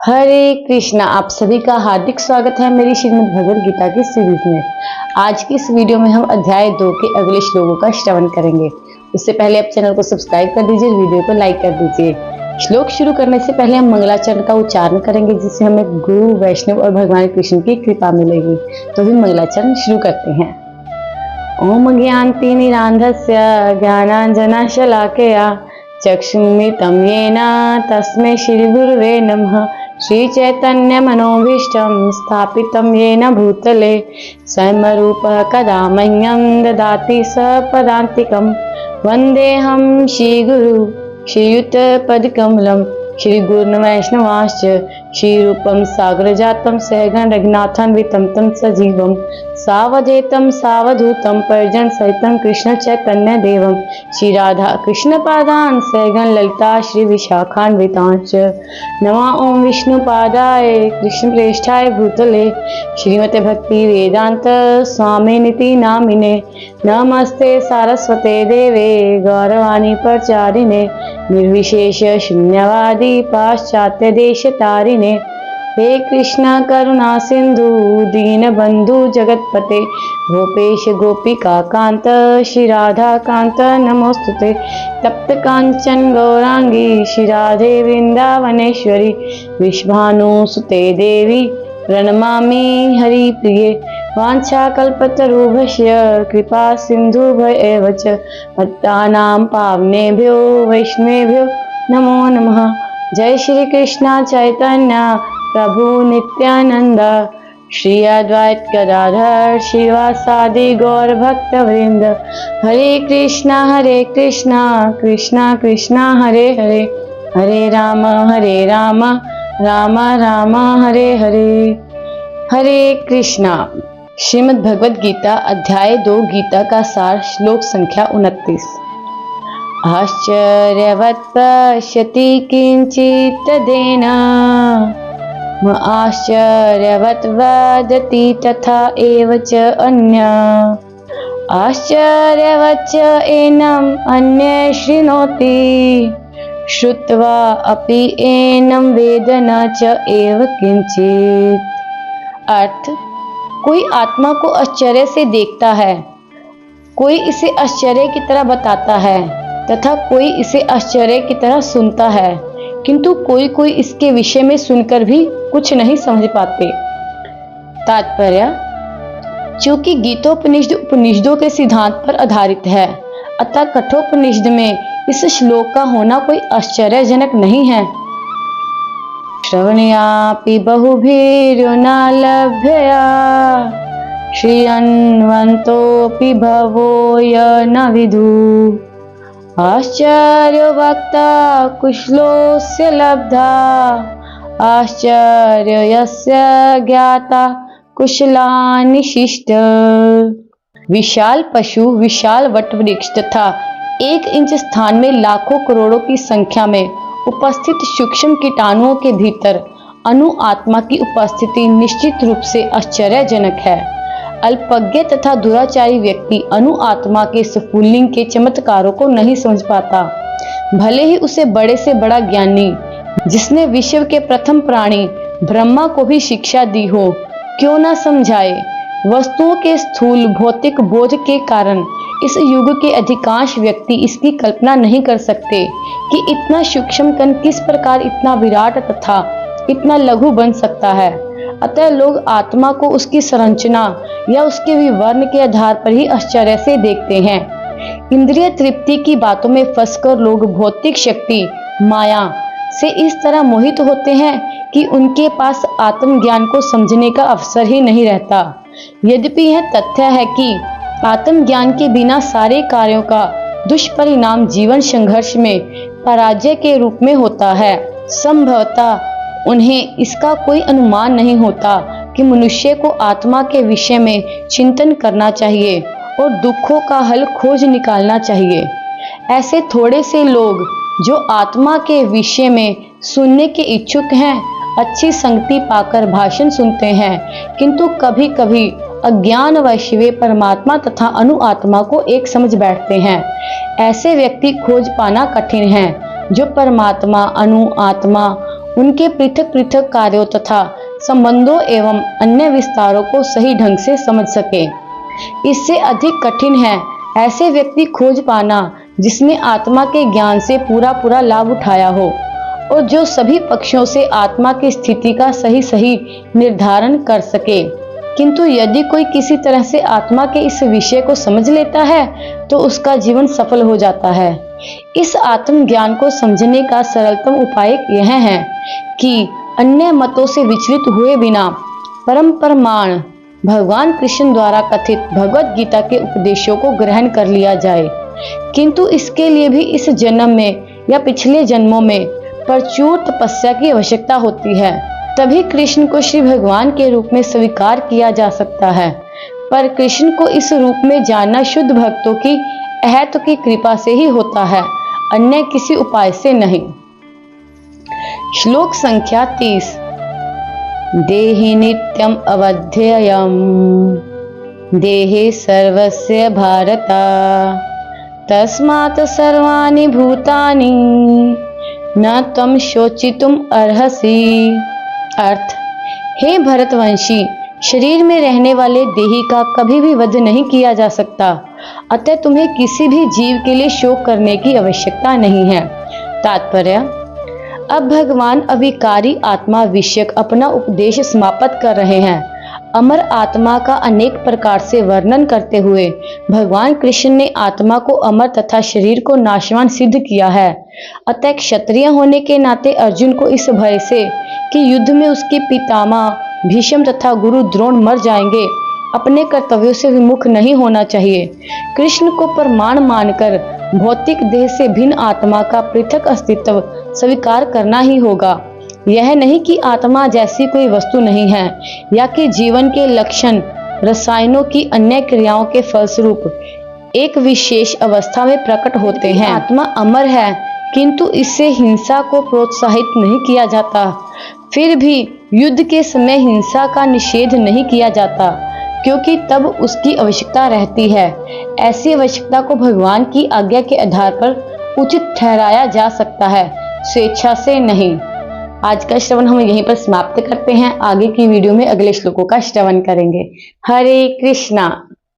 हरे कृष्णा। आप सभी का हार्दिक स्वागत है मेरी श्रीमद् भगवद गीता की सीरीज में। आज की इस वीडियो में हम अध्याय 2 के अगले श्लोकों का श्रवण करेंगे। उससे पहले आप चैनल को सब्सक्राइब कर दीजिए, वीडियो को लाइक कर दीजिए। श्लोक शुरू करने से पहले हम मंगलाचरण का उच्चारण करेंगे, जिससे हमें गुरु, वैष्णव और भगवान कृष्ण की कृपा मिलेगी। तो भी मंगलाचरण शुरू करते हैं। ओम ज्ञानतिमिरान्धस्य ज्ञानाञ्जनशलाकया चक्षुरुन्मिलितं येन तस्मै श्रीगुरुवे नमः। श्रीचैतन्यमनोभीष्टं स्थापितं येन भूतले स्वयं रूपः कदा मह्यं ददाति सपदान्तिकं। वन्देऽहं श्रीगुरु श्रीयुतपदकमलं श्रीगुरुन् वैष्णवांश्च श्रीरूपं सागरजातं सहगण रघुनाथान्वितं तं सजीवं सावधूतं सावधूतं परिजन सहितं कृष्ण चैतन्य देवं श्री राधा कृष्ण पादान् सहगण ललिता श्री विशाखान्वितांश्च। नमः ओं विष्णुपादाय कृष्ण प्रेष्ठाय भूतले श्रीमते भक्ति वेदांत स्वामिनिति नामिने। नमस्ते सारस्वते देवे गौरवाणी प्रचारिणे निर्विशेष शून्यवादी पाश्चात्य देश तारिणे। हे कृष्णा करुणा सिंधु दीनबंधु जगतपते गोपेश गोपिका कांत श्री राधा कांत नमोस्तुते। तप्त कांचन गौरांगी श्री राधे वृंदावनेश्वरी विश्वानुसुते देवी प्रणमामि हरिप्रिये। वाञ्छाकल्पतरुभ्यश्च कृपा सिन्धुभ्येव च पतितानां पावनेभ्यो वैष्णवेभ्यो नमो नमः। जय श्री कृष्ण चैतन्य प्रभु नित्यानंद श्री अद्वैत गदाधर श्रीवासादि गौर भक्त वृंद। हरे कृष्णा कृष्णा कृष्णा हरे हरे, हरे राम राम राम हरे हरे। हरे कृष्णा। श्रीमद् भगवद गीता अध्याय 2 गीता का सार श्लोक संख्या 29। आश्चर्यवत् पश्यति किंचित् तदेन आश्चर्यवत् वदति तथा एव च अन्य आश्चर्यवच्च एनम् अन्ये शृणोति श्रुत्वा अपि एनं वेद न च एव किंचित्। अर्थ, कोई आत्मा को आश्चर्य से देखता है, कोई इसे आश्चर्य की तरह बताता है तथा कोई इसे आश्चर्य की तरह सुनता है, किंतु कोई इसके विषय में सुनकर भी कुछ नहीं समझ पाते। तात्पर्य, चूंकि गीतोपनिषद उपनिषदों के सिद्धांत पर आधारित है, अतः कठोपनिषद में इस श्लोक का होना कोई आश्चर्यजनक नहीं है। श्रवणयापि बहुभिर्न लभ्यया श्रियन्वन्तोऽपि बहवो य न विदुः आश्चर्यो वक्ता कुशलोऽस्य लब्धा आश्चर्य यस्य ज्ञाता कुशलानि शिष्ट। विशाल पशु, विशाल वटवृक्ष तथा 1 इंच स्थान में लाखों करोड़ों की संख्या में उपस्थित सूक्ष्म कीटाणुओं के भीतर अनु आत्मा की उपस्थिति निश्चित रूप से आश्चर्यजनक है। अल्पज्ञ तथा दुराचारी व्यक्ति अनु आत्मा के स्फुल्लिंग के चमत्कारों को नहीं समझ पाता, भले ही उसे बड़े से बड़ा ज्ञानी, जिसने विश्व के प्रथम प्राणी ब्रह्मा को भी शिक्षा दी हो, क्यों न समझाए। वस्तुओं के स्थूल भौतिक बोध के कारण इस युग के अधिकांश व्यक्ति इसकी कल्पना नहीं कर सकते कि इतना सूक्ष्म कण किस प्रकार इतना विराट तथा इतना लघु बन सकता है। अतः लोग आत्मा को उसकी संरचना या उसके विवरण के आधार पर ही आश्चर्य से देखते हैं। इंद्रिय तृप्ति की बातों में फंसकर लोग भौतिक शक्ति माया से इस तरह मोहित होते हैं कि उनके पास आत्मज्ञान को समझने का अवसर ही नहीं रहता। यद्यपि यह तथ्य है कि आत्मज्ञान के बिना सारे कार्यों का दुष्परिणाम जीवन संघर्ष में पराजय के रूप में होता है। संभवतः उन्हें इसका कोई अनुमान नहीं होता कि मनुष्य को आत्मा के विषय में चिंतन करना चाहिए और दुखों का हल खोज निकालना चाहिए। ऐसे थोड़े से लोग जो आत्मा के विषय में सुनने के इच्छुक हैं, अच्छी संगति पाकर भाषण सुनते हैं, किंतु कभी कभी अज्ञानवश वे परमात्मा तथा अनु आत्मा को एक समझ बैठते हैं। ऐसे व्यक्ति खोज पाना कठिन है जो परमात्मा अनु आत्मा उनके पृथक पृथक कार्यों तथा संबंधों एवं अन्य विस्तारों को सही ढंग से समझ सके। इससे अधिक कठिन है ऐसे व्यक्ति खोज पाना जिसने आत्मा के ज्ञान से पूरा लाभ उठाया हो और जो सभी पक्षों से आत्मा की स्थिति का सही निर्धारण कर सके। किंतु यदि कोई किसी तरह से आत्मा के इस विषय को समझ लेता है तो उसका जीवन सफल हो जाता है। इस आत्म ज्ञान को समझने का सरलतम उपाय यह है कि अन्य मतों से विचलित हुए बिना परम प्रमाण भगवान कृष्ण द्वारा कथित भगवत गीता के उपदेशों को ग्रहण कर लिया जाए। किंतु इसके लिए भी इस जन्म में या पिछले जन्मों में प्रचुर तपस्या की आवश्यकता होती है, तभी कृष्ण को श्री भगवान के रूप में स्वीकार किया जा सकता है। पर कृष्ण को इस रूप में जानना शुद्ध भक्तों की अहत की कृपा से ही होता है, अन्य किसी उपाय से नहीं। श्लोक संख्या 30। देहि नित्यम अवध्ययम देहे सर्वस्य भारत तस्मात् सर्वाणि भूतानि न त्वं शोचितुम अर्हसि। अर्थ, हे भरतवंशी, शरीर में रहने वाले देही का कभी भी वध नहीं किया जा सकता, अतः तुम्हें किसी भी जीव के लिए शोक करने की आवश्यकता नहीं है। तात्पर्य, अब भगवान अविकारी आत्मा विषयक अपना उपदेश समाप्त कर रहे हैं। अमर आत्मा का अनेक प्रकार से वर्णन करते हुए भगवान कृष्ण ने आत्मा को अमर तथा शरीर को नाशवान सिद्ध किया है। अतः क्षत्रिय होने के नाते अर्जुन को इस भय से कि युद्ध में उसके पितामह भीष्म तथा गुरु द्रोण मर जाएंगे, अपने कर्तव्यों से विमुख नहीं होना चाहिए। कृष्ण को प्रमाण मानकर भौतिक देह से भिन्न आत्मा का पृथक अस्तित्व स्वीकार करना ही होगा। यह नहीं कि आत्मा जैसी कोई वस्तु नहीं है या कि जीवन के लक्षण रसायनों की अन्य क्रियाओं के फलस्वरूप एक विशेष अवस्था में प्रकट होते हैं। आत्मा अमर है, किंतु इससे हिंसा को प्रोत्साहित नहीं किया जाता। फिर भी युद्ध के समय हिंसा का निषेध नहीं किया जाता, क्योंकि तब उसकी आवश्यकता रहती है। ऐसी आवश्यकता को भगवान की आज्ञा के आधार पर उचित ठहराया जा सकता है, स्वेच्छा से नहीं। आज का श्रवण हम यहीं पर समाप्त करते हैं। आगे की वीडियो में अगले श्लोकों का श्रवण करेंगे। हरे कृष्णा।